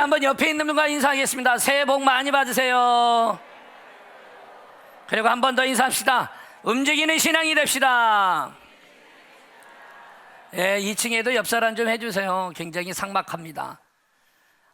한번 옆에 있는 분과 인사하겠습니다. 새해 복 많이 받으세요. 그리고 한 번 더 인사합시다. 움직이는 신앙이 됩시다. 2층에도 옆 사람 좀 해주세요. 굉장히 삭막합니다.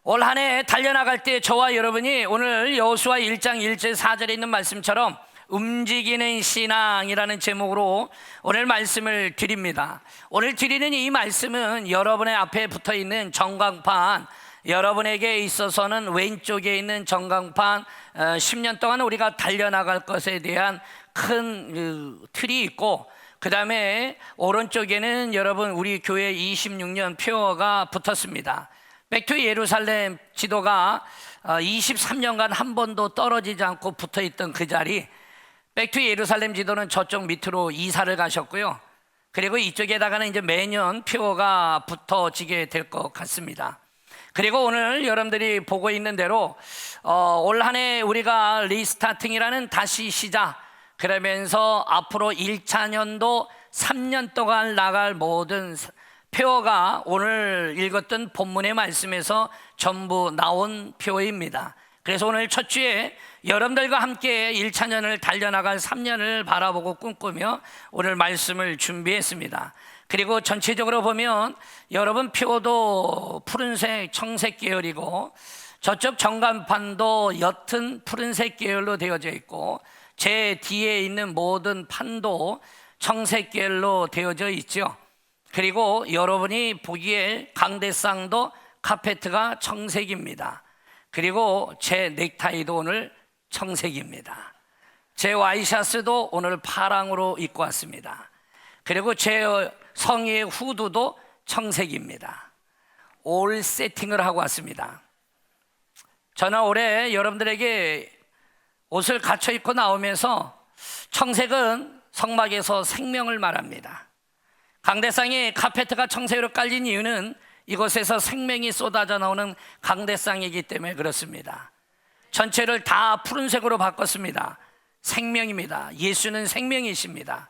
올 한 해 달려나갈 때 저와 여러분이 오늘 여호수아 1장 1절 4절에 있는 말씀처럼 움직이는 신앙이라는 제목으로 오늘 말씀을 드립니다. 오늘 드리는 이 말씀은 여러분의 앞에 붙어있는 전광판, 여러분에게 있어서는 왼쪽에 있는 전광판, 10년 동안 우리가 달려나갈 것에 대한 큰 틀이 있고, 그 다음에 오른쪽에는 여러분 우리 교회 26년 표어가 붙었습니다. 백투 예루살렘 지도가 23년간 한 번도 떨어지지 않고 붙어있던 그 자리, 백투 예루살렘 지도는 저쪽 밑으로 이사를 가셨고요. 그리고 이쪽에다가는 이제 매년 표어가 붙어지게 될 것 같습니다. 그리고 오늘 여러분들이 보고 있는 대로 올 한 해 우리가 리스타팅이라는 다시 시작, 그러면서 앞으로 1차년도 3년 동안 나갈 모든 표어가 오늘 읽었던 본문의 말씀에서 전부 나온 표어입니다. 그래서 오늘 첫 주에 여러분들과 함께 1차년을 달려나갈 3년을 바라보고 꿈꾸며 오늘 말씀을 준비했습니다. 그리고 전체적으로 보면 여러분 표도 푸른색, 청색 계열이고 저쪽 전간판도 옅은 푸른색 계열로 되어져 있고 제 뒤에 있는 모든 판도 청색 계열로 되어져 있죠. 그리고 여러분이 보기에 강대상도 카페트가 청색입니다. 그리고 제 넥타이도 오늘 청색입니다. 제 와이셔츠도 오늘 파랑으로 입고 왔습니다. 그리고 제 성의의 후드도 청색입니다. 올 세팅을 하고 왔습니다. 저는 올해 여러분들에게 옷을 갖춰 입고 나오면서 청색은 성막에서 생명을 말합니다. 강대상에 카페트가 청색으로 깔린 이유는 이곳에서 생명이 쏟아져 나오는 강대상이기 때문에 그렇습니다. 전체를 다 푸른색으로 바꿨습니다. 생명입니다. 예수는 생명이십니다.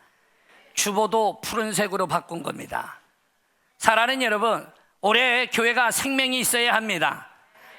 주보도 푸른색으로 바꾼 겁니다. 사랑하는 여러분, 올해 교회가 생명이 있어야 합니다.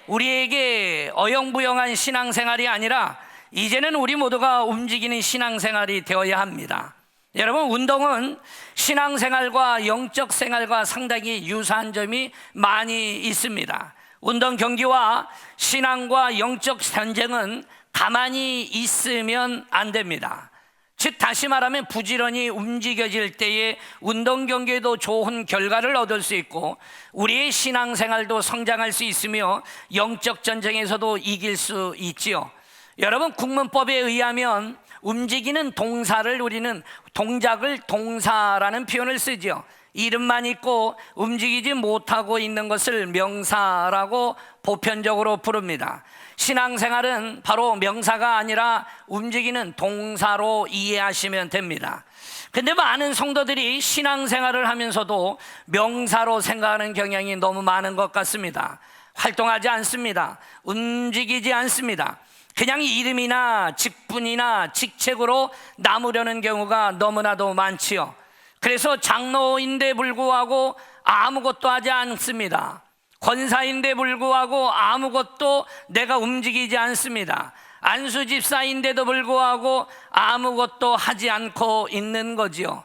우리에게 어영부영한 신앙생활이 아니라 이제는 우리 모두가 움직이는 신앙생활이 되어야 합니다. 여러분, 운동은 신앙생활과 영적 생활과 상당히 유사한 점이 많이 있습니다. 운동 경기와 신앙과 영적 전쟁은 가만히 있으면 안 됩니다. 즉 다시 말하면 부지런히 움직여질 때에 운동 경기에도 좋은 결과를 얻을 수 있고 우리의 신앙생활도 성장할 수 있으며 영적 전쟁에서도 이길 수 있지요. 여러분, 국문법에 의하면 움직이는 동사를 우리는 동작을 동사라는 표현을 쓰죠. 이름만 있고 움직이지 못하고 있는 것을 명사라고 보편적으로 부릅니다. 신앙생활은 바로 명사가 아니라 움직이는 동사로 이해하시면 됩니다. 근데 많은 성도들이 신앙생활을 하면서도 명사로 생각하는 경향이 너무 많은 것 같습니다. 활동하지 않습니다. 움직이지 않습니다. 그냥 이름이나 직분이나 직책으로 남으려는 경우가 너무나도 많지요. 그래서 장로인데 불구하고 아무것도 하지 않습니다. 권사인데 불구하고 아무것도 내가 움직이지 않습니다. 안수집사인데도 불구하고 아무것도 하지 않고 있는 거지요.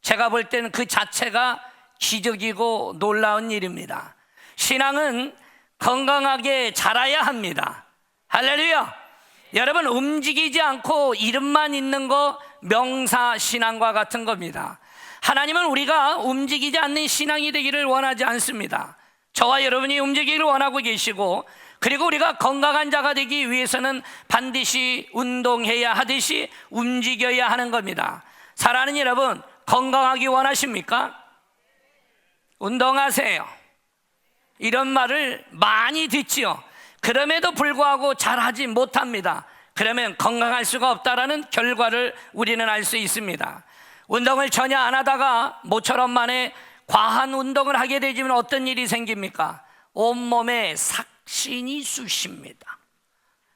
제가 볼 때는 그 자체가 기적이고 놀라운 일입니다. 신앙은 건강하게 자라야 합니다. 할렐루야. 여러분, 움직이지 않고 이름만 있는 거 명사 신앙과 같은 겁니다. 하나님은 우리가 움직이지 않는 신앙이 되기를 원하지 않습니다. 저와 여러분이 움직이기를 원하고 계시고, 그리고 우리가 건강한 자가 되기 위해서는 반드시 운동해야 하듯이 움직여야 하는 겁니다. 사랑하는 여러분, 건강하기 원하십니까? 운동하세요. 이런 말을 많이 듣지요. 그럼에도 불구하고 잘하지 못합니다. 그러면 건강할 수가 없다라는 결과를 우리는 알 수 있습니다. 운동을 전혀 안 하다가 모처럼 만에 과한 운동을 하게 되면 어떤 일이 생깁니까? 온몸에 삭신이 쑤십니다.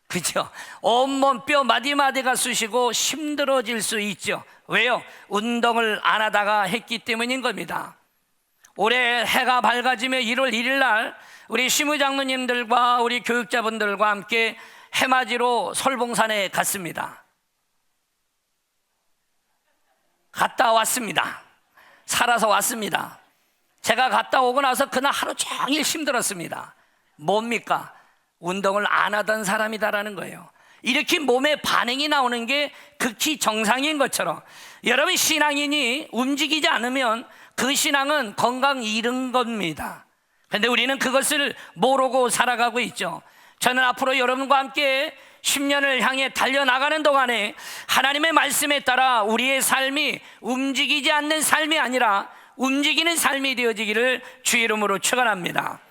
그죠? 온몸 뼈 마디마디가 쑤시고 힘들어질 수 있죠. 왜요? 운동을 안 하다가 했기 때문인 겁니다. 올해 해가 밝아지며 1월 1일 날 우리 시무장로님들과 우리 교육자분들과 함께 해맞이로 설봉산에 갔습니다. 갔다 왔습니다. 살아서 왔습니다. 제가 갔다 오고 나서 그날 하루 종일 힘들었습니다. 뭡니까? 운동을 안 하던 사람이다라는 거예요. 이렇게 몸에 반응이 나오는 게 극히 정상인 것처럼, 여러분, 신앙인이 움직이지 않으면 그 신앙은 건강 잃은 겁니다. 그런데 우리는 그것을 모르고 살아가고 있죠. 저는 앞으로 여러분과 함께 10년을 향해 달려나가는 동안에 하나님의 말씀에 따라 우리의 삶이 움직이지 않는 삶이 아니라 움직이는 삶이 되어지기를 주의 이름으로 축원합니다.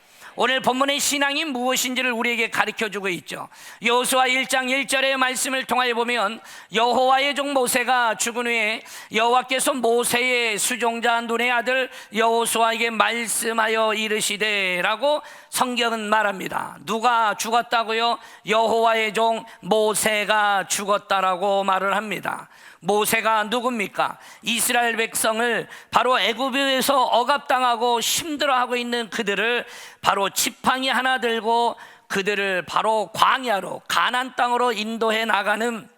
오늘 본문의 신앙이 무엇인지를 우리에게 가르쳐주고 있죠. 여호수아 1장 1절의 말씀을 통하여 보면, 여호와의 종 모세가 죽은 후에 여호와께서 모세의 수종자 눈의 아들 여호수아에게 말씀하여 이르시되 라고 성경은 말합니다. 누가 죽었다고요? 여호와의 종 모세가 죽었다라고 말을 합니다. 모세가 누굽니까? 이스라엘 백성을 바로 애굽에서 억압당하고 힘들어하고 있는 그들을 바로 지팡이 하나 들고 그들을 바로 광야로, 가나안 땅으로 인도해 나가는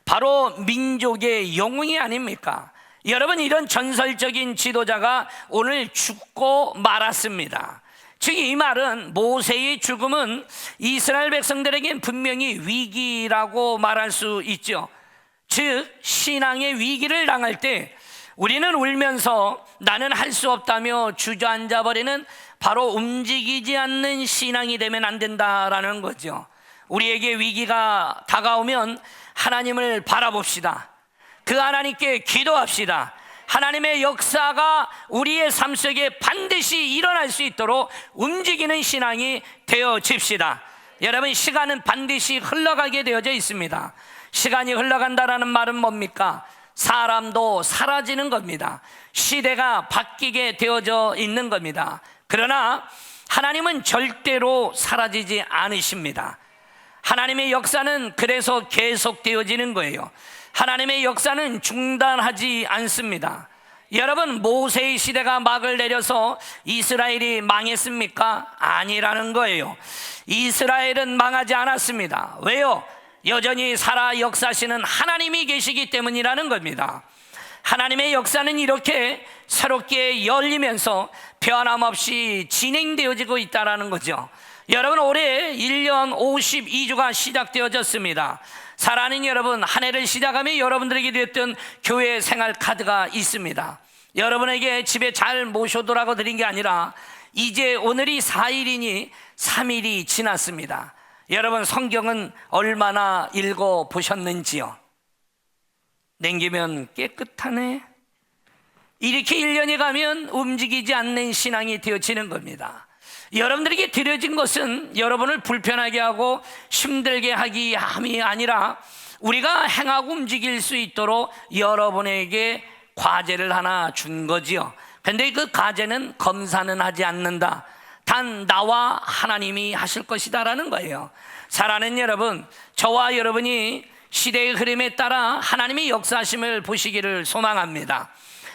바로 민족의 영웅이 아닙니까? 여러분, 이런 전설적인 지도자가 오늘 죽고 말았습니다. 즉, 이 말은 모세의 죽음은 이스라엘 백성들에겐 분명히 위기라고 말할 수 있죠. 즉, 신앙의 위기를 당할 때 우리는 울면서 나는 할 수 없다며 주저앉아 버리는 바로 움직이지 않는 신앙이 되면 안 된다라는 거죠. 우리에게 위기가 다가오면 하나님을 바라봅시다. 그 하나님께 기도합시다. 하나님의 역사가 우리의 삶 속에 반드시 일어날 수 있도록 움직이는 신앙이 되어집시다. 여러분, 시간은 반드시 흘러가게 되어져 있습니다. 시간이 흘러간다라는 말은 뭡니까? 사람도 사라지는 겁니다. 시대가 바뀌게 되어져 있는 겁니다. 그러나 하나님은 절대로 사라지지 않으십니다. 하나님의 역사는 그래서 계속되어지는 거예요. 하나님의 역사는 중단하지 않습니다. 여러분, 모세의 시대가 막을 내려서 이스라엘이 망했습니까? 아니라는 거예요. 이스라엘은 망하지 않았습니다. 왜요? 여전히 살아 역사하시는 하나님이 계시기 때문이라는 겁니다. 하나님의 역사는 이렇게 새롭게 열리면서 변함없이 진행되어지고 있다는 거죠. 여러분, 올해 1년 52주가 시작되어졌습니다. 사랑하는 여러분, 한 해를 시작하며 여러분들에게 드렸던 교회 생활 카드가 있습니다. 여러분에게 집에 잘 모셔두라고 드린 게 아니라 이제 오늘이 4일이니 3일이 지났습니다. 여러분, 성경은 얼마나 읽어보셨는지요? 냉기면 깨끗하네. 이렇게 1년이 가면 움직이지 않는 신앙이 되어지는 겁니다. 여러분들에게 드려진 것은 여러분을 불편하게 하고 힘들게 하기 함이 아니라 우리가 행하고 움직일 수 있도록 여러분에게 과제를 하나 준 거지요. 근데 그 과제는 검사는 하지 않는다. 단 나와 하나님이 하실 것이다라는 거예요. 사랑하는 여러분, 저와 여러분이 시대의 흐름에 따라 하나님의 역사하심을 보시기를 소망합니다.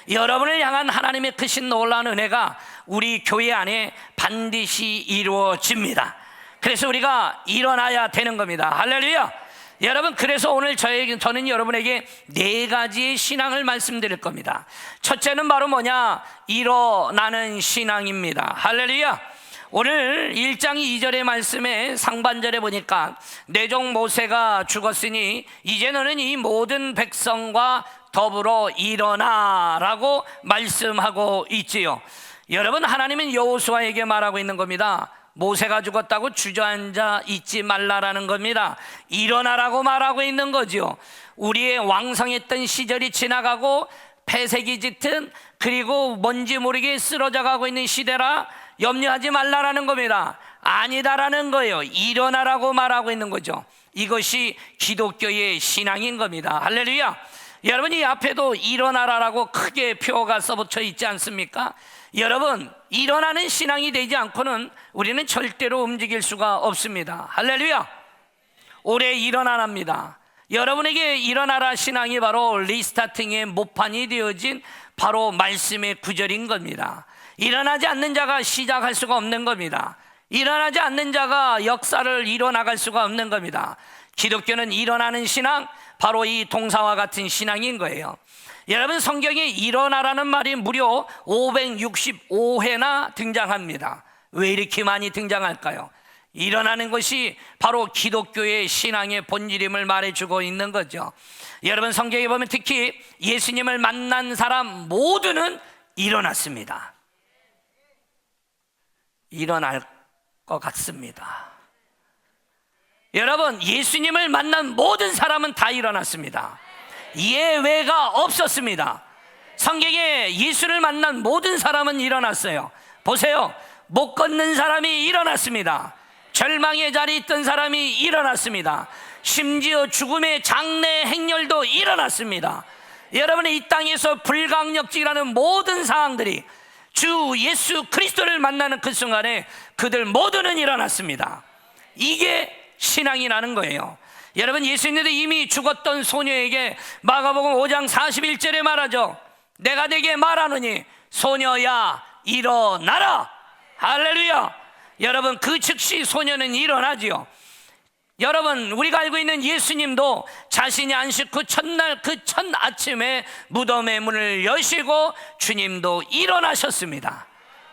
여러분을 향한 하나님의 크신 놀라운 은혜가 우리 교회 안에 반드시 이루어집니다. 그래서 우리가 일어나야 되는 겁니다. 할렐루야. 여러분, 그래서 오늘 저는 여러분에게 4가지의 신앙을 말씀드릴 겁니다. 첫째는 바로 뭐냐? 일어나는 신앙입니다. 할렐루야. 오늘 1장 2절의 말씀에 상반절에 보니까 내 종 모세가 죽었으니 이제 너는 이 모든 백성과 더불어 일어나라고 말씀하고 있지요. 여러분, 하나님은 여호수아에게 말하고 있는 겁니다. 모세가 죽었다고 주저앉아 있지 말라라는 겁니다. 일어나라고 말하고 있는 거죠. 우리의 왕성했던 시절이 지나가고 폐색이 짙은, 그리고 뭔지 모르게 쓰러져 가고 있는 시대라 염려하지 말라라는 겁니다. 아니다라는 거예요. 일어나라고 말하고 있는 거죠. 이것이 기독교의 신앙인 겁니다. 할렐루야. 여러분, 이 앞에도 일어나라라고 크게 표가 써붙여 있지 않습니까? 여러분, 일어나는 신앙이 되지 않고는 우리는 절대로 움직일 수가 없습니다. 할렐루야. 올해 일어나랍니다. 여러분에게 일어나라 신앙이 바로 리스타팅의 모판이 되어진 바로 말씀의 구절인 겁니다. 일어나지 않는 자가 시작할 수가 없는 겁니다. 일어나지 않는 자가 역사를 이뤄나갈 수가 없는 겁니다. 기독교는 일어나는 신앙, 바로 이 동사와 같은 신앙인 거예요. 여러분, 성경에 일어나라는 말이 무려 565회나 등장합니다. 왜 이렇게 많이 등장할까요? 일어나는 것이 바로 기독교의 신앙의 본질임을 말해주고 있는 거죠. 여러분, 성경에 보면 특히 예수님을 만난 사람 모두는 일어났습니다. 일어날 것 같습니다. 여러분, 예수님을 만난 모든 사람은 다 일어났습니다. 예외가 없었습니다. 성경에 예수를 만난 모든 사람은 일어났어요. 보세요. 못 걷는 사람이 일어났습니다. 절망의 자리에 있던 사람이 일어났습니다. 심지어 죽음의 장래 행렬도 일어났습니다. 여러분의 이 땅에서 불강력질하는 모든 상황들이 주 예수 그리스도를 만나는 그 순간에 그들 모두는 일어났습니다. 이게 신앙이라는 거예요. 여러분, 예수님도 이미 죽었던 소녀에게 마가복음 5장 41절에 말하죠. 내가 네게 말하노니 소녀야 일어나라. 할렐루야. 여러분, 그 즉시 소녀는 일어나지요. 여러분, 우리가 알고 있는 예수님도 자신이 안식 후 첫날 그 첫 아침에 무덤의 문을 여시고 주님도 일어나셨습니다.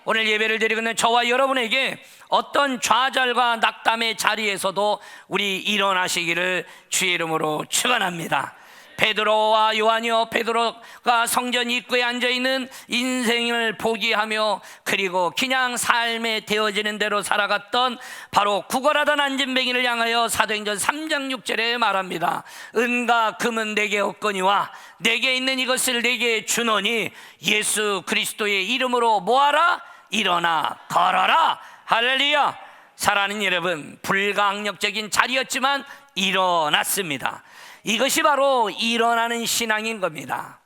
오늘 예배를 드리고 있는 저와 여러분에게 어떤 좌절과 낙담의 자리에서도 우리 일어나시기를 주의 이름으로 축원합니다. 베드로와 요한이요, 베드로가 성전 입구에 앉아있는 인생을 포기하며 그리고 그냥 삶에 되어지는 대로 살아갔던 바로 구걸하던 안진뱅이를 향하여 사도행전 3장 6절에 말합니다. 은과 금은 내게 없거니와 내게 있는 이것을 내게 주노니 예수 그리스도의 이름으로 뭐하라? 일어나 걸어라. 할렐루야. 사랑하는 여러분, 불가항력적인 자리였지만 일어났습니다. 이것이 바로 일어나는 신앙인 겁니다.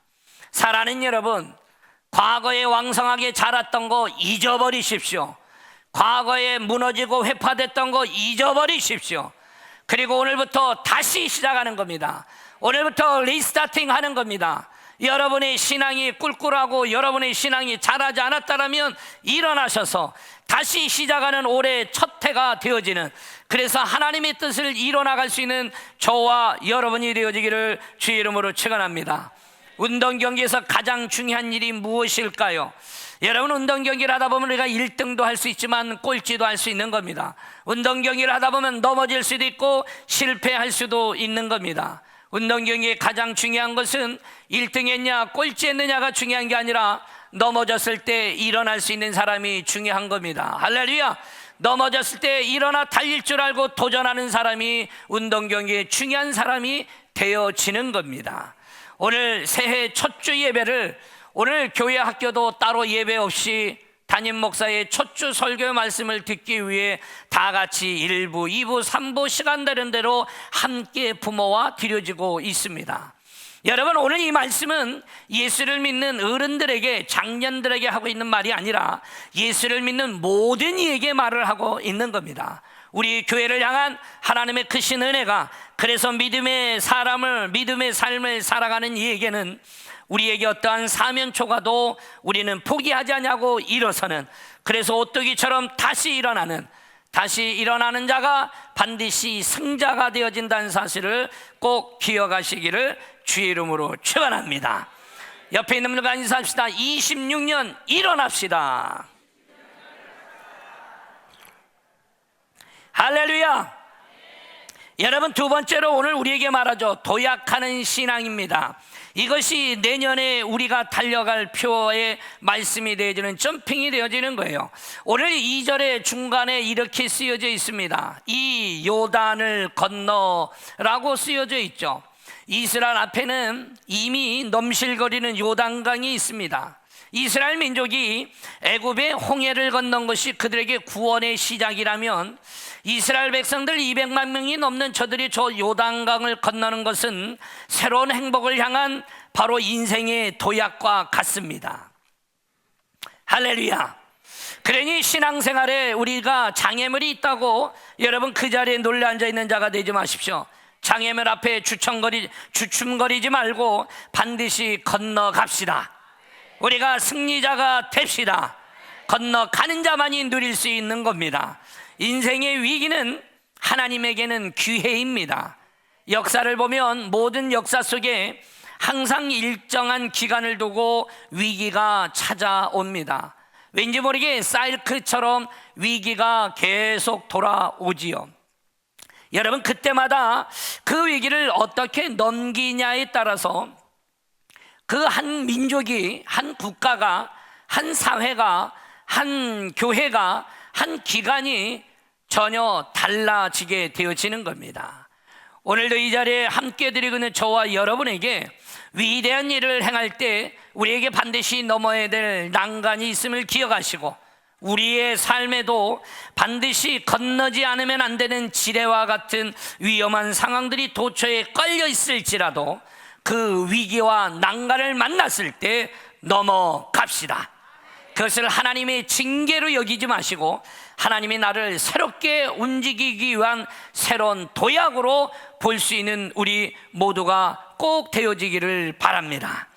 사랑하는 여러분, 과거에 왕성하게 자랐던 거 잊어버리십시오. 과거에 무너지고 회파됐던 거 잊어버리십시오. 그리고 오늘부터 다시 시작하는 겁니다. 오늘부터 리스타팅 하는 겁니다. 여러분의 신앙이 꿀꿀하고 여러분의 신앙이 자라지 않았다면 일어나셔서 다시 시작하는 올해 첫 해가 되어지는, 그래서 하나님의 뜻을 이뤄나갈 수 있는 저와 여러분이 되어지기를 주의 이름으로 축원합니다. 운동 경기에서 가장 중요한 일이 무엇일까요? 여러분, 운동 경기를 하다 보면 우리가 1등도 할 수 있지만 꼴찌도 할 수 있는 겁니다. 운동 경기를 하다 보면 넘어질 수도 있고 실패할 수도 있는 겁니다. 운동 경기에 가장 중요한 것은 1등 했냐 꼴찌 했느냐가 중요한 게 아니라 넘어졌을 때 일어날 수 있는 사람이 중요한 겁니다. 할렐루야. 넘어졌을 때 일어나 달릴 줄 알고 도전하는 사람이 운동 경기에 중요한 사람이 되어지는 겁니다. 오늘 새해 첫 주 예배를, 오늘 교회 학교도 따로 예배 없이 담임 목사의 첫 주 설교 말씀을 듣기 위해 다 같이 1부, 2부, 3부 시간 되는 대로 함께 부모와 드려지고 있습니다. 여러분, 오늘 이 말씀은 예수를 믿는 어른들에게, 장년들에게 하고 있는 말이 아니라 예수를 믿는 모든 이에게 말을 하고 있는 겁니다. 우리 교회를 향한 하나님의 크신 은혜가, 그래서 믿음의 삶을 살아가는 이에게는 우리에게 어떠한 사면 초가도 우리는 포기하지 않냐고 일어서는, 그래서 오뚜기처럼 다시 일어나는 자가 반드시 승자가 되어진다는 사실을 꼭 기억하시기를 주의 이름으로 축원합니다. 옆에 있는 분들과 인사합시다. 26년 일어납시다. 할렐루야. 여러분, 두 번째로 오늘 우리에게 말하죠. 도약하는 신앙입니다. 이것이 내년에 우리가 달려갈 표의 말씀이 되어지는, 점핑이 되어지는 거예요. 오늘 2절의 중간에 이렇게 쓰여져 있습니다. 이 요단을 건너라고 쓰여져 있죠. 이스라엘 앞에는 이미 넘실거리는 요단강이 있습니다. 이스라엘 민족이 애굽의 홍해를 건넌 것이 그들에게 구원의 시작이라면 이스라엘 백성들 200만 명이 넘는 저들이 저 요단강을 건너는 것은 새로운 행복을 향한 바로 인생의 도약과 같습니다. 할렐루야. 그러니 신앙생활에 우리가 장애물이 있다고 여러분 그 자리에 놀려 앉아 있는 자가 되지 마십시오. 장애물 앞에 주춤거리지 말고 반드시 건너갑시다. 우리가 승리자가 됩시다. 건너가는 자만이 누릴 수 있는 겁니다. 인생의 위기는 하나님에게는 기회입니다. 역사를 보면 모든 역사 속에 항상 일정한 기간을 두고 위기가 찾아옵니다. 왠지 모르게 사이클처럼 위기가 계속 돌아오지요. 여러분, 그때마다 그 위기를 어떻게 넘기냐에 따라서 그 한 민족이, 한 국가가, 한 사회가, 한 교회가, 한 기관이 전혀 달라지게 되어지는 겁니다. 오늘도 이 자리에 함께 드리고 있는 저와 여러분에게 위대한 일을 행할 때 우리에게 반드시 넘어야 될 난간이 있음을 기억하시고, 우리의 삶에도 반드시 건너지 않으면 안 되는 지뢰와 같은 위험한 상황들이 도처에 걸려 있을지라도 그 위기와 난간을 만났을 때 넘어갑시다. 그것을 하나님의 징계로 여기지 마시고 하나님이 나를 새롭게 움직이기 위한 새로운 도약으로 볼 수 있는 우리 모두가 꼭 되어지기를 바랍니다.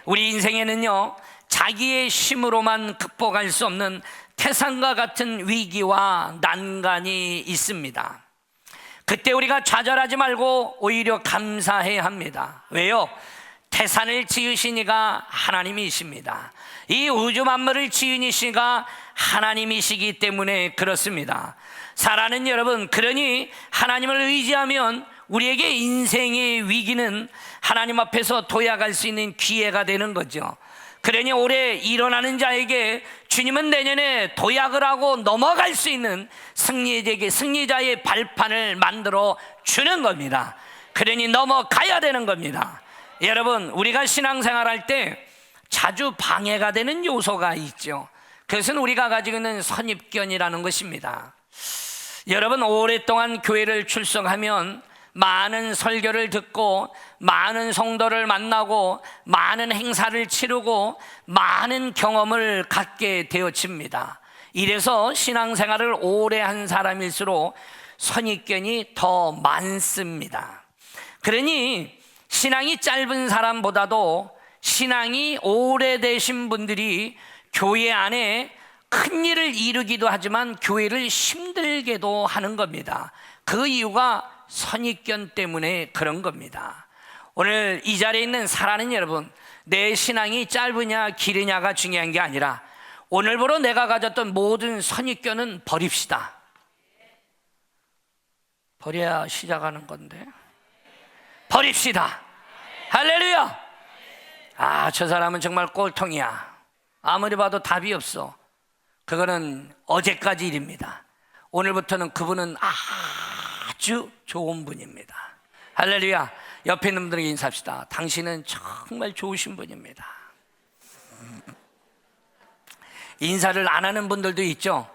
우리 인생에는요, 자기의 힘으로만 극복할 수 없는 태산과 같은 위기와 난간이 있습니다. 그때 우리가 좌절하지 말고 오히려 감사해야 합니다. 왜요? 태산을 지으신 이가 하나님이십니다. 이 우주 만물을 지은 이시가 하나님이시기 때문에 그렇습니다. 사랑하는 여러분, 그러니 하나님을 의지하면 우리에게 인생의 위기는 하나님 앞에서 도약할 수 있는 기회가 되는 거죠. 그러니 올해 일어나는 자에게 주님은 내년에 도약을 하고 넘어갈 수 있는 승리자의 발판을 만들어 주는 겁니다. 그러니 넘어가야 되는 겁니다. 여러분, 우리가 신앙생활할 때 자주 방해가 되는 요소가 있죠. 그것은 우리가 가지고 있는 선입견이라는 것입니다. 여러분, 오랫동안 교회를 출석하면 많은 설교를 듣고 많은 성도를 만나고 많은 행사를 치르고 많은 경험을 갖게 되어집니다. 이래서 신앙생활을 오래 한 사람일수록 선입견이 더 많습니다. 그러니 신앙이 짧은 사람보다도 신앙이 오래되신 분들이 교회 안에 큰 일을 이루기도 하지만 교회를 힘들게도 하는 겁니다. 그 이유가 선입견 때문에 그런 겁니다. 오늘 이 자리에 있는 사랑하는 여러분, 내 신앙이 짧으냐 기르냐가 중요한 게 아니라 오늘부로 내가 가졌던 모든 선입견은 버립시다. 버려야 시작하는 건데 버립시다. 할렐루야. 저 사람은 정말 꼴통이야. 아무리 봐도 답이 없어. 그거는 어제까지 일입니다. 오늘부터는 그분은 아주 좋은 분입니다. 할렐루야. 옆에 있는 분들에게 인사합시다. 당신은 정말 좋으신 분입니다. 인사를 안 하는 분들도 있죠.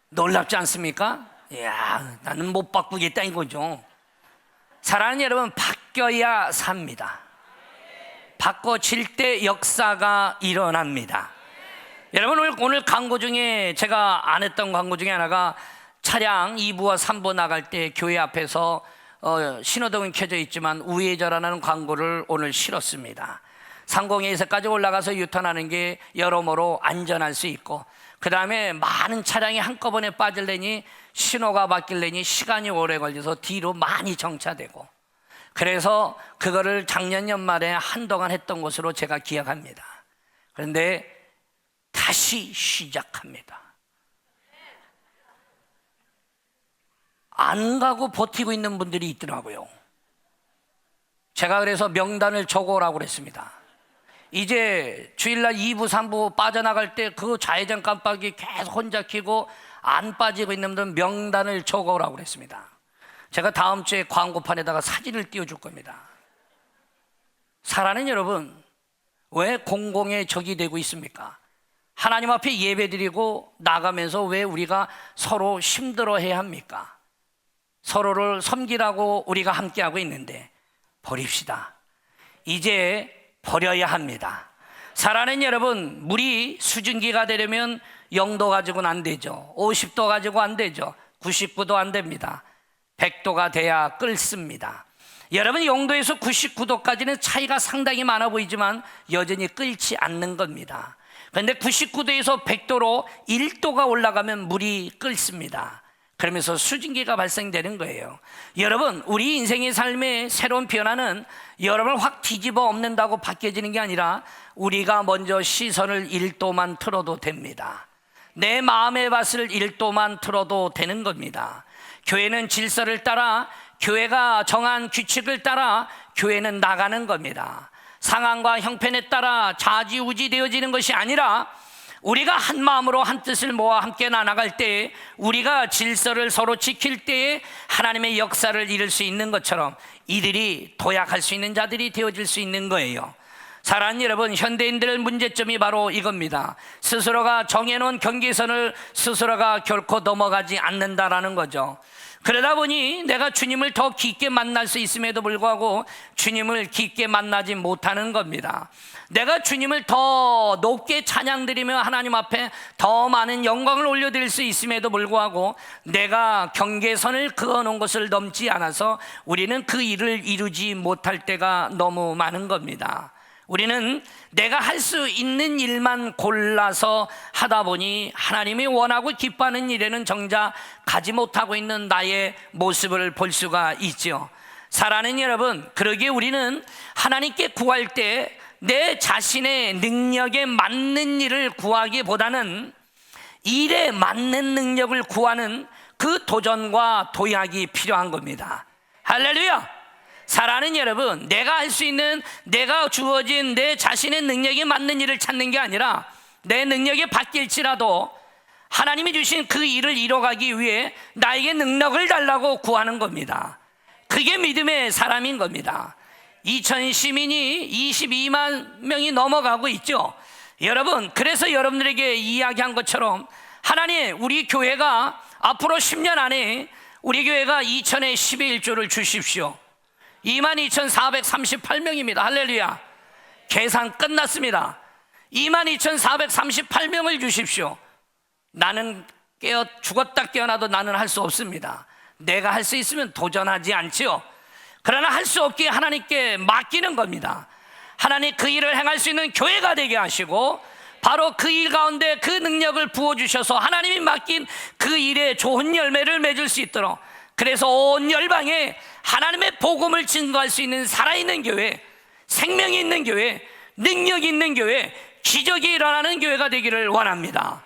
놀랍지 않습니까? 이야, 나는 못 바꾸겠다 이거죠. 사랑하는 여러분, 바뀌어야 삽니다. 바꿔질 때 역사가 일어납니다. 여러분, 오늘 광고 중에 제가 안 했던 광고 중에 하나가 차량 2부와 3부 나갈 때 교회 앞에서 신호등은 켜져 있지만 우회전하는 광고를 오늘 실었습니다. 상공회에서까지 올라가서 유턴하는 게 여러모로 안전할 수 있고, 그 다음에 많은 차량이 한꺼번에 빠질래니 신호가 바뀔래니 시간이 오래 걸려서 뒤로 많이 정차되고, 그래서 그거를 작년 연말에 한동안 했던 것으로 제가 기억합니다. 그런데 다시 시작합니다. 안 가고 버티고 있는 분들이 있더라고요. 제가 그래서 명단을 적어오라고 그랬습니다. 이제 주일날 2부 3부 빠져나갈 때 그 좌회전 깜빡이 계속 혼자 켜고 안 빠지고 있는 분들은 명단을 적어오라고 그랬습니다. 제가 다음 주에 광고판에다가 사진을 띄워줄 겁니다. 사랑하는 여러분, 왜 공공의 적이 되고 있습니까? 하나님 앞에 예배드리고 나가면서 왜 우리가 서로 힘들어해야 합니까? 서로를 섬기라고 우리가 함께하고 있는데 버립시다. 이제 버려야 합니다. 사랑하는 여러분, 물이 수증기가 되려면 0도 가지고는 안 되죠. 50도 가지고 안 되죠. 99도 안 됩니다. 100도가 돼야 끓습니다. 여러분, 0도에서 99도까지는 차이가 상당히 많아 보이지만 여전히 끓지 않는 겁니다. 그런데 99도에서 100도로 1도가 올라가면 물이 끓습니다. 그러면서 수증기가 발생되는 거예요. 여러분, 우리 인생의 삶의 새로운 변화는 여러분을 확 뒤집어 엎는다고 바뀌어지는 게 아니라 우리가 먼저 시선을 1도만 틀어도 됩니다. 내 마음의 밭을 1도만 틀어도 되는 겁니다. 교회는 질서를 따라, 교회가 정한 규칙을 따라 교회는 나가는 겁니다. 상황과 형편에 따라 좌지우지 되어지는 것이 아니라 우리가 한 마음으로 한 뜻을 모아 함께 나아갈 때에, 우리가 질서를 서로 지킬 때에 하나님의 역사를 이룰 수 있는 것처럼 이들이 도약할 수 있는 자들이 되어질 수 있는 거예요. 사랑하는 여러분, 현대인들의 문제점이 바로 이겁니다. 스스로가 정해놓은 경계선을 스스로가 결코 넘어가지 않는다라는 거죠. 그러다 보니 내가 주님을 더 깊게 만날 수 있음에도 불구하고 주님을 깊게 만나지 못하는 겁니다. 내가 주님을 더 높게 찬양드리며 하나님 앞에 더 많은 영광을 올려드릴 수 있음에도 불구하고 내가 경계선을 그어놓은 것을 넘지 않아서 우리는 그 일을 이루지 못할 때가 너무 많은 겁니다. 우리는 내가 할 수 있는 일만 골라서 하다 보니 하나님이 원하고 기뻐하는 일에는 정작 가지 못하고 있는 나의 모습을 볼 수가 있죠. 사랑하는 여러분, 그러기에 우리는 하나님께 구할 때 내 자신의 능력에 맞는 일을 구하기보다는 일에 맞는 능력을 구하는 그 도전과 도약이 필요한 겁니다. 할렐루야! 사랑하는 여러분, 내가 할 수 있는, 내가 주어진 내 자신의 능력에 맞는 일을 찾는 게 아니라 내 능력이 바뀔지라도 하나님이 주신 그 일을 이뤄가기 위해 나에게 능력을 달라고 구하는 겁니다. 그게 믿음의 사람인 겁니다. 2000 시민이 22만 명이 넘어가고 있죠. 여러분, 그래서 여러분들에게 이야기한 것처럼 하나님, 우리 교회가 앞으로 10년 안에 우리 교회가 2000의 11조를 주십시오. 22,438명입니다. 할렐루야. 계산 끝났습니다. 22,438명을 주십시오. 나는 죽었다 깨어나도 나는 할 수 없습니다. 내가 할 수 있으면 도전하지 않지요. 그러나 할 수 없기에 하나님께 맡기는 겁니다. 하나님, 그 일을 행할 수 있는 교회가 되게 하시고 바로 그 일 가운데 그 능력을 부어주셔서 하나님이 맡긴 그 일에 좋은 열매를 맺을 수 있도록, 그래서 온 열방에 하나님의 복음을 증거할 수 있는 살아있는 교회, 생명이 있는 교회, 능력이 있는 교회, 기적이 일어나는 교회가 되기를 원합니다.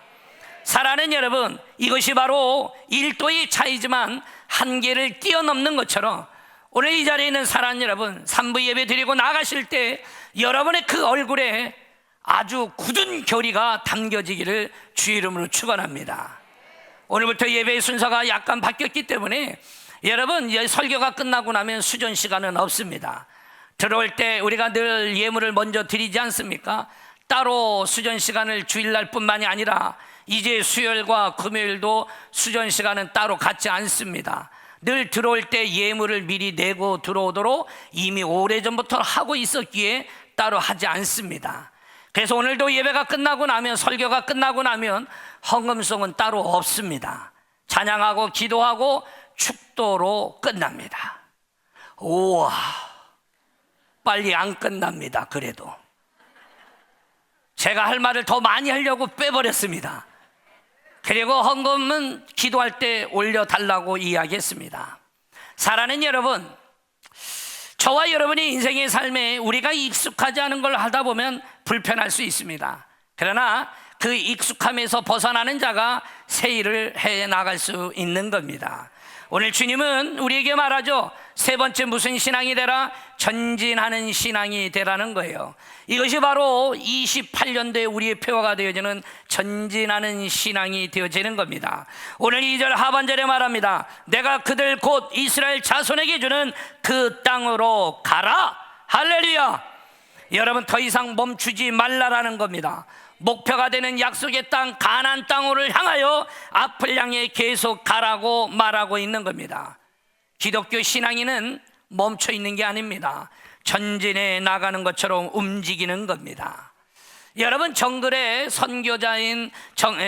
사랑하는 여러분, 이것이 바로 1도의 차이지만 한계를 뛰어넘는 것처럼 오늘 이 자리에 있는 사랑하는 여러분, 3부 예배 드리고 나가실 때 여러분의 그 얼굴에 아주 굳은 결의가 담겨지기를 주의 이름으로 축원합니다. 오늘부터 예배의 순서가 약간 바뀌었기 때문에 여러분, 설교가 끝나고 나면 수전 시간은 없습니다. 들어올 때 우리가 늘 예물을 먼저 드리지 않습니까? 따로 수전 시간을 주일날 뿐만이 아니라 이제 수요일과 금요일도 수전 시간은 따로 갖지 않습니다. 늘 들어올 때 예물을 미리 내고 들어오도록 이미 오래전부터 하고 있었기에 따로 하지 않습니다. 그래서 오늘도 예배가 끝나고 나면, 설교가 끝나고 나면 헌금송은 따로 없습니다. 찬양하고 기도하고 축도로 끝납니다. 우와, 빨리 안 끝납니다. 그래도 제가 할 말을 더 많이 하려고 빼버렸습니다. 그리고 헌금은 기도할 때 올려달라고 이야기했습니다. 사랑하는 여러분, 저와 여러분의 인생의 삶에 우리가 익숙하지 않은 걸 하다 보면 불편할 수 있습니다. 그러나 그 익숙함에서 벗어나는 자가 새 일을 해 나갈 수 있는 겁니다. 오늘 주님은 우리에게 말하죠. 세 번째 무슨 신앙이 되라? 전진하는 신앙이 되라는 거예요. 이것이 바로 28년도에 우리의 표어가 되어지는 전진하는 신앙이 되어지는 겁니다. 오늘 2절 하반절에 말합니다. 내가 그들 곧 이스라엘 자손에게 주는 그 땅으로 가라. 할렐루야. 여러분, 더 이상 멈추지 말라라는 겁니다. 목표가 되는 약속의 땅, 가나안 땅으로 향하여 앞을 향해 계속 가라고 말하고 있는 겁니다. 기독교 신앙인은 멈춰 있는 게 아닙니다. 전진해 나가는 것처럼 움직이는 겁니다. 여러분, 정글에 선교자인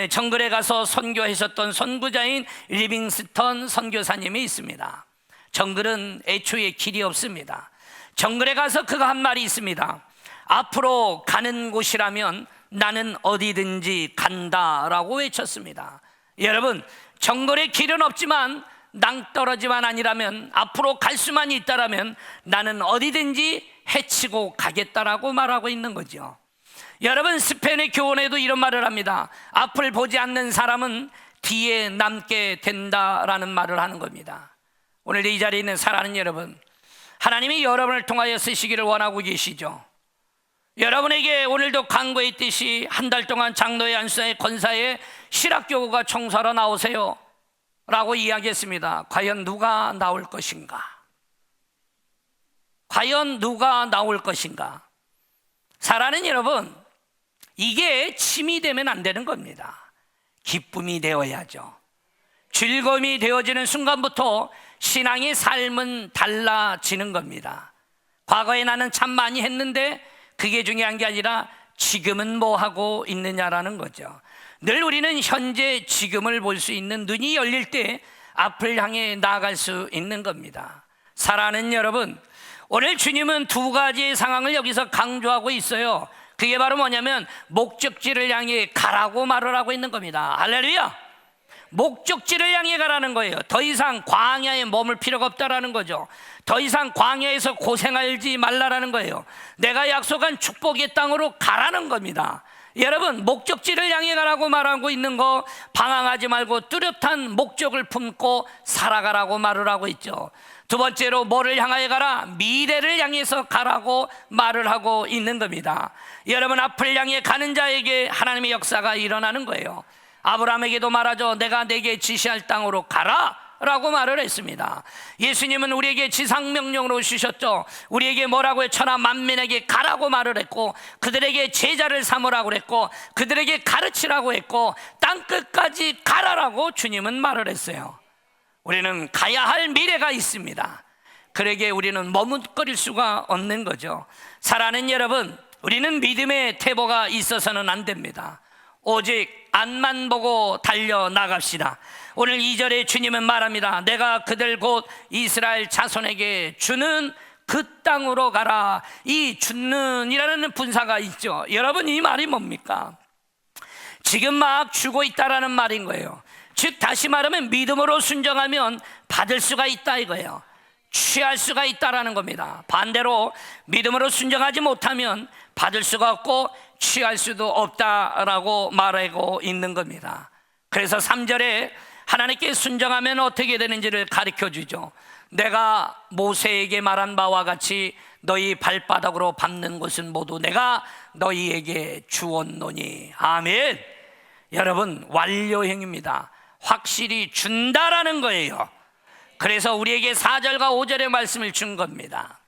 정글에 가서 선교하셨던 선구자인 리빙스턴 선교사님이 있습니다. 정글은 애초에 길이 없습니다. 정글에 가서 그가 한 말이 있습니다. 앞으로 가는 곳이라면 나는 어디든지 간다라고 외쳤습니다. 여러분, 정글에 길은 없지만 낭떠러지만 아니라면, 앞으로 갈 수만 있다라면 나는 어디든지 헤치고 가겠다라고 말하고 있는 거죠. 여러분, 스페인의 교훈에도 이런 말을 합니다. 앞을 보지 않는 사람은 뒤에 남게 된다라는 말을 하는 겁니다. 오늘 이 자리에 있는 사랑하는 여러분, 하나님이 여러분을 통하여 쓰시기를 원하고 계시죠. 여러분에게 오늘도 간구했듯이 한 달 동안 장로회, 안수사회, 권사회, 실학교구가 청소하러 나오세요 라고 이야기했습니다. 과연 누가 나올 것인가? 과연 누가 나올 것인가? 사랑하는 여러분, 이게 침이 되면 안 되는 겁니다. 기쁨이 되어야죠. 즐거움이 되어지는 순간부터 신앙의 삶은 달라지는 겁니다. 과거에 나는 참 많이 했는데 그게 중요한 게 아니라 지금은 뭐 하고 있느냐라는 거죠. 늘 우리는 현재 지금을 볼 수 있는 눈이 열릴 때 앞을 향해 나아갈 수 있는 겁니다. 사랑하는 여러분, 오늘 주님은 두 가지의 상황을 여기서 강조하고 있어요. 그게 바로 뭐냐면 목적지를 향해 가라고 말을 하고 있는 겁니다. 할렐루야! 목적지를 향해 가라는 거예요. 더 이상 광야에 머물 필요가 없다라는 거죠. 더 이상 광야에서 고생하지 말라라는 거예요. 내가 약속한 축복의 땅으로 가라는 겁니다. 여러분, 목적지를 향해 가라고 말하고 있는 거, 방황하지 말고 뚜렷한 목적을 품고 살아가라고 말을 하고 있죠. 두 번째로 뭐를 향하여 가라? 미래를 향해서 가라고 말을 하고 있는 겁니다. 여러분, 앞을 향해 가는 자에게 하나님의 역사가 일어나는 거예요. 아브라함에게도 말하죠. 내가 내게 지시할 땅으로 가라 라고 말을 했습니다. 예수님은 우리에게 지상명령으로 주셨죠. 우리에게 뭐라고 해요? 천하 만민에게 가라고 말을 했고, 그들에게 제자를 삼으라고 했고, 그들에게 가르치라고 했고, 땅끝까지 가라라고 주님은 말을 했어요. 우리는 가야 할 미래가 있습니다. 그러기에 우리는 머뭇거릴 수가 없는 거죠. 사랑하는 여러분, 우리는 믿음의 태보가 있어서는 안 됩니다. 오직 앞만 보고 달려나갑시다. 오늘 2절에 주님은 말합니다. 내가 그들 곧 이스라엘 자손에게 주는 그 땅으로 가라. 이 주는 이라는 분사가 있죠. 여러분, 이 말이 뭡니까? 지금 막 주고 있다라는 말인 거예요. 즉 다시 말하면 믿음으로 순종하면 받을 수가 있다 이거예요. 취할 수가 있다라는 겁니다. 반대로 믿음으로 순종하지 못하면 받을 수가 없고 취할 수도 없다라고 말하고 있는 겁니다. 그래서 3절에 하나님께 순종하면 어떻게 되는지를 가르쳐 주죠. 내가 모세에게 말한 바와 같이 너희 발바닥으로 밟는 것은 모두 내가 너희에게 주었노니. 아멘. 여러분, 완료형입니다. 확실히 준다라는 거예요. 그래서 우리에게 4절과 5절의 말씀을 준 겁니다.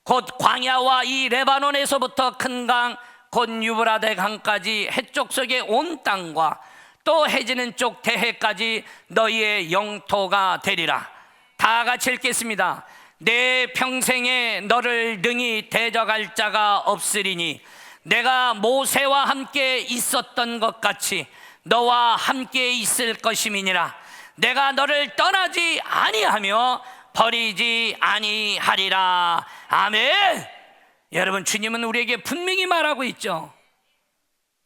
곧 광야와 이 레바논에서부터 큰 강, 곧 유브라데 강까지 해쪽 속의 온 땅과 또 해지는 쪽 대해까지 너희의 영토가 되리라. 다 같이 읽겠습니다. 내 평생에 너를 능히 대적할 자가 없으리니 내가 모세와 함께 있었던 것 같이 너와 함께 있을 것임이니라. 내가 너를 떠나지 아니하며 버리지 아니하리라. 아멘. 여러분, 주님은 우리에게 분명히 말하고 있죠.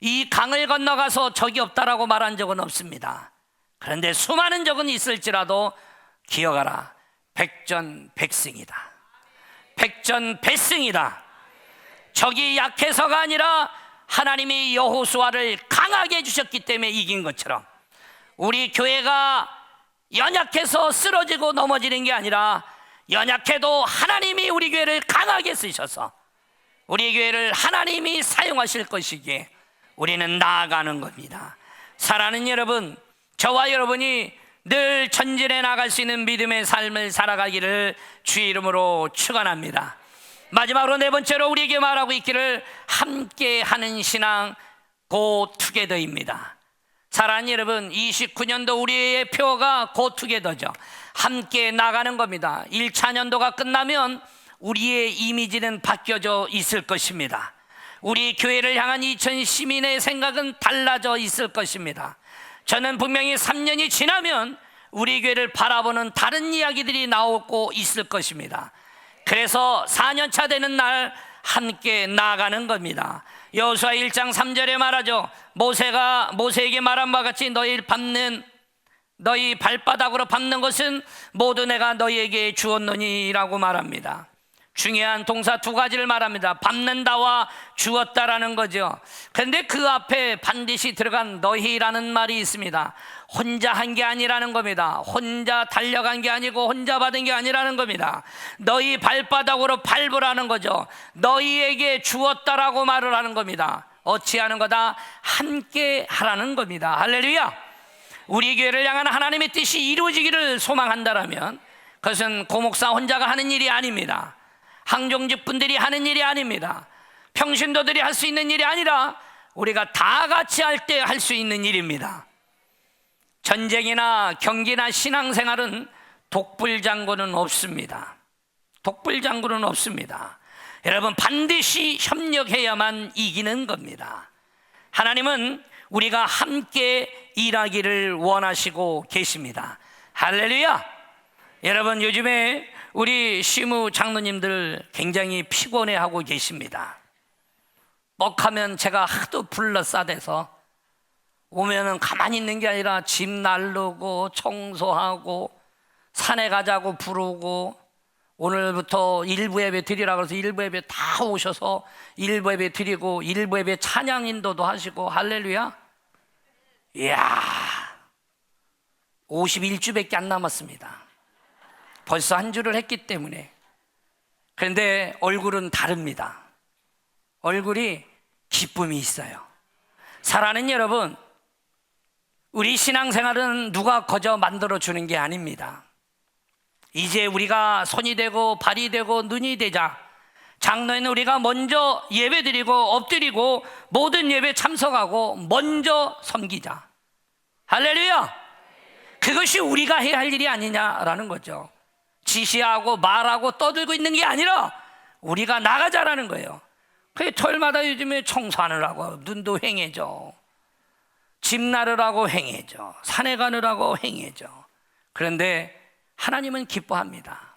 이 강을 건너가서 적이 없다라고 말한 적은 없습니다. 그런데 수많은 적은 있을지라도 기억하라. 백전백승이다. 백전백승이다. 적이 약해서가 아니라 하나님이 여호수아를 강하게 해주셨기 때문에 이긴 것처럼 우리 교회가 연약해서 쓰러지고 넘어지는 게 아니라 연약해도 하나님이 우리 교회를 강하게 쓰셔서 우리 교회를 하나님이 사용하실 것이기에 우리는 나아가는 겁니다. 사랑하는 여러분, 저와 여러분이 늘 전진해 나갈 수 있는 믿음의 삶을 살아가기를 주의 이름으로 축원합니다. 마지막으로 네 번째로 우리에게 말하고 있기를 함께하는 신앙 고 투게더입니다. 사랑하는 여러분, 29년도 우리의 표가 고 투게더죠. 함께 나가는 겁니다. 1차 년도가 끝나면 우리의 이미지는 바뀌어져 있을 것입니다. 우리 교회를 향한 2012년의 생각은 달라져 있을 것입니다. 저는 분명히 3년이 지나면 우리 교회를 바라보는 다른 이야기들이 나오고 있을 것입니다. 그래서 4년차 되는 날 함께 나아가는 겁니다. 여호수아 1장 3절에 말하죠. 모세에게 말한 바와 같이 너희 발바닥으로 밟는 것은 모두 내가 너희에게 주었노니라고 말합니다. 중요한 동사 두 가지를 말합니다. 밟는다와 주었다라는 거죠. 그런데 그 앞에 반드시 들어간 너희라는 말이 있습니다. 혼자 한 게 아니라는 겁니다. 혼자 달려간 게 아니고 혼자 받은 게 아니라는 겁니다. 너희 발바닥으로 밟으라는 거죠. 너희에게 주었다라고 말을 하는 겁니다. 어찌하는 거다? 함께 하라는 겁니다. 할렐루야. 우리 교회를 향한 하나님의 뜻이 이루어지기를 소망한다라면 그것은 고목사 혼자가 하는 일이 아닙니다. 항종직 분들이 하는 일이 아닙니다. 평신도들이 할 수 있는 일이 아니라 우리가 다 같이 할 때 할 수 있는 일입니다. 전쟁이나 경기나 신앙생활은 독불장군은 없습니다. 독불장군은 없습니다. 여러분, 반드시 협력해야만 이기는 겁니다. 하나님은 우리가 함께 일하기를 원하시고 계십니다. 할렐루야. 여러분, 요즘에 우리 시무 장로님들 굉장히 피곤해하고 계십니다. 뻑하면 제가 하도 불러싸대서 오면은 가만히 있는 게 아니라 집 날르고 청소하고 산에 가자고 부르고, 오늘부터 일부 예배 드리라고 해서 일부 예배 다 오셔서 일부 예배 드리고 일부 예배 찬양 인도도 하시고. 할렐루야. 이야, 51주밖에 안 남았습니다. 벌써 한 주를 했기 때문에. 그런데 얼굴은 다릅니다. 얼굴이 기쁨이 있어요. 사랑하는 여러분, 우리 신앙생활은 누가 거저 만들어주는 게 아닙니다. 이제 우리가 손이 되고 발이 되고 눈이 되자 장로에는 우리가 먼저 예배 드리고 엎드리고 모든 예배 참석하고 먼저 섬기자. 할렐루야. 그것이 우리가 해야 할 일이 아니냐라는 거죠. 지시하고 말하고 떠들고 있는 게 아니라 우리가 나가자라는 거예요. 그게 토요일마다 요즘에 청소하느라고 눈도 휑해져, 집 나르라고 휑해져, 산에 가느라고 휑해져. 그런데 하나님은 기뻐합니다.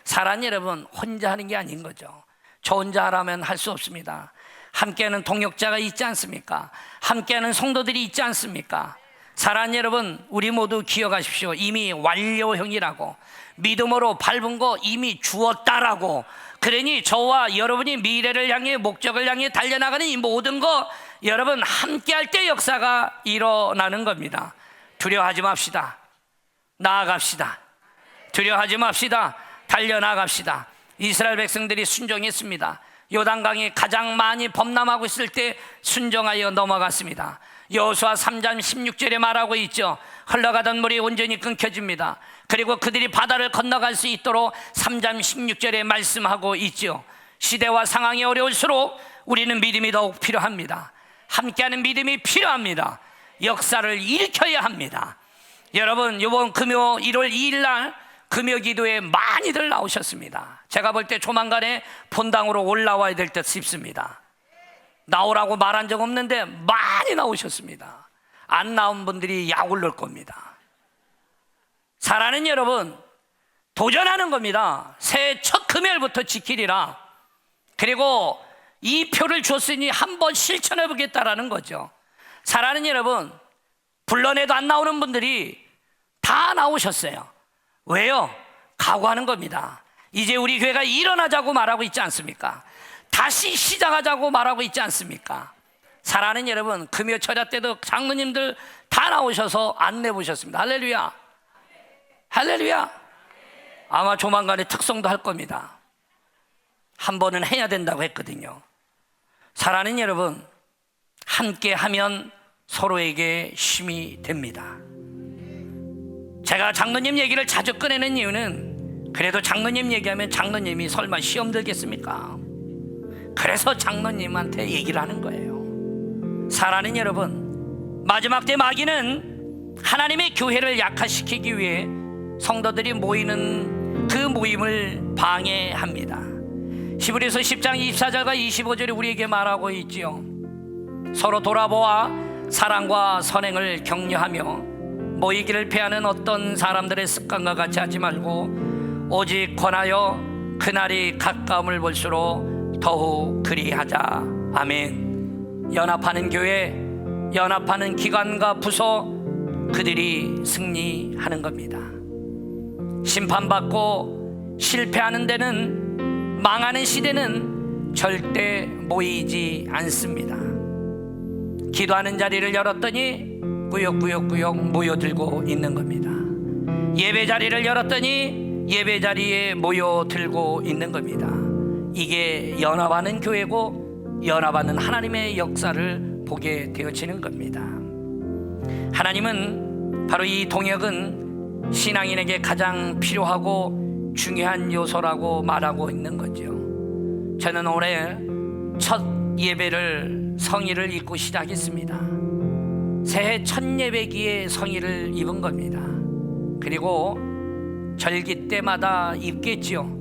사랑 여러분, 혼자 하는 게 아닌 거죠. 저 혼자 하라면 할 수 없습니다. 함께하는 동역자가 있지 않습니까? 함께하는 성도들이 있지 않습니까? 사랑 여러분, 우리 모두 기억하십시오. 이미 완료형이라고, 믿음으로 밟은 거 이미 주었다라고. 그러니 저와 여러분이 미래를 향해, 목적을 향해 달려나가는 이 모든 거 여러분 함께할 때 역사가 일어나는 겁니다. 두려워하지 맙시다. 나아갑시다. 두려워하지 맙시다. 달려나갑시다. 이스라엘 백성들이 순종했습니다. 요단강이 가장 많이 범람하고 있을 때 순종하여 넘어갔습니다. 여호수아 3장 16절에 말하고 있죠. 흘러가던 물이 온전히 끊겨집니다. 그리고 그들이 바다를 건너갈 수 있도록 3장 16절에 말씀하고 있죠. 시대와 상황이 어려울수록 우리는 믿음이 더욱 필요합니다. 함께하는 믿음이 필요합니다. 역사를 일으켜야 합니다. 여러분, 이번 금요 1월 2일 날 금요 기도에 많이들 나오셨습니다. 제가 볼 때 조만간에 본당으로 올라와야 될 듯 싶습니다. 나오라고 말한 적 없는데 많이 나오셨습니다. 안 나온 분들이 약 올릴 겁니다. 사랑하는 여러분, 도전하는 겁니다. 새해 첫 금요일부터 지키리라. 그리고 이 표를 줬으니 한번 실천해 보겠다라는 거죠. 사랑하는 여러분, 불러내도 안 나오는 분들이 다 나오셨어요. 왜요? 각오하는 겁니다. 이제 우리 교회가 일어나자고 말하고 있지 않습니까? 다시 시작하자고 말하고 있지 않습니까? 사랑하는 여러분, 금요 철야 때도 장로님들 다 나오셔서 안내 보셨습니다. 할렐루야. 할렐루야. 아마 조만간에 특성도 할 겁니다. 한 번은 해야 된다고 했거든요. 사랑하는 여러분, 함께 하면 서로에게 힘이 됩니다. 제가 장로님 얘기를 자주 꺼내는 이유는, 그래도 장로님 얘기하면 장로님이 설마 시험 들겠습니까? 그래서 장로님한테 얘기를 하는 거예요. 사랑하는 여러분, 마지막 때 마귀는 하나님의 교회를 약화시키기 위해 성도들이 모이는 그 모임을 방해합니다. 히브리서 10장 24절과 25절에 우리에게 말하고 있지요. 서로 돌아보아 사랑과 선행을 격려하며 모이기를 피하는 어떤 사람들의 습관과 같이 하지 말고 오직 권하여 그날이 가까움을 볼수록 더욱 그리하자. 아멘. 연합하는 교회, 연합하는 기관과 부서, 그들이 승리하는 겁니다. 심판받고 실패하는 데는, 망하는 시대는 절대 모이지 않습니다. 기도하는 자리를 열었더니 꾸역꾸역 모여들고 있는 겁니다. 예배 자리를 열었더니 예배 자리에 모여들고 있는 겁니다. 이게 연합하는 교회고 연합하는 하나님의 역사를 보게 되어지는 겁니다. 하나님은 바로 이 동역은 신앙인에게 가장 필요하고 중요한 요소라고 말하고 있는 거죠. 저는 올해 첫 예배를 성의를 입고 시작했습니다. 새해 첫 예배기에 성의를 입은 겁니다. 그리고 절기 때마다 입겠지요.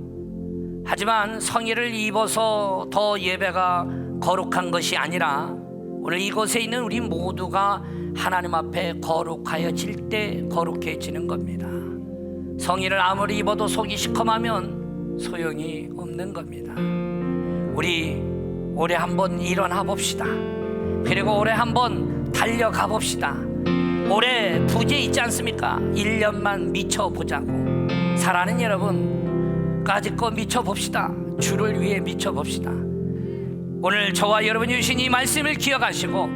하지만 성의를 입어서 더 예배가 거룩한 것이 아니라 오늘 이곳에 있는 우리 모두가 하나님 앞에 거룩하여질 때 거룩해지는 겁니다. 성의를 아무리 입어도 속이 시커매면 소용이 없는 겁니다. 우리 올해 한번 일어나 봅시다. 그리고 올해 한번 달려가 봅시다. 올해 부재 있지 않습니까? 1년만 미쳐보자고. 사랑하는 여러분, 까짓거 미쳐봅시다. 주를 위해 미쳐봅시다. 오늘 저와 여러분이 주신 이 말씀을 기억하시고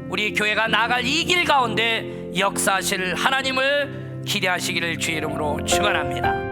우리 교회가 나아갈 이 길 가운데 역사하실 하나님을 기대하시기를 주의 이름으로 축원합니다.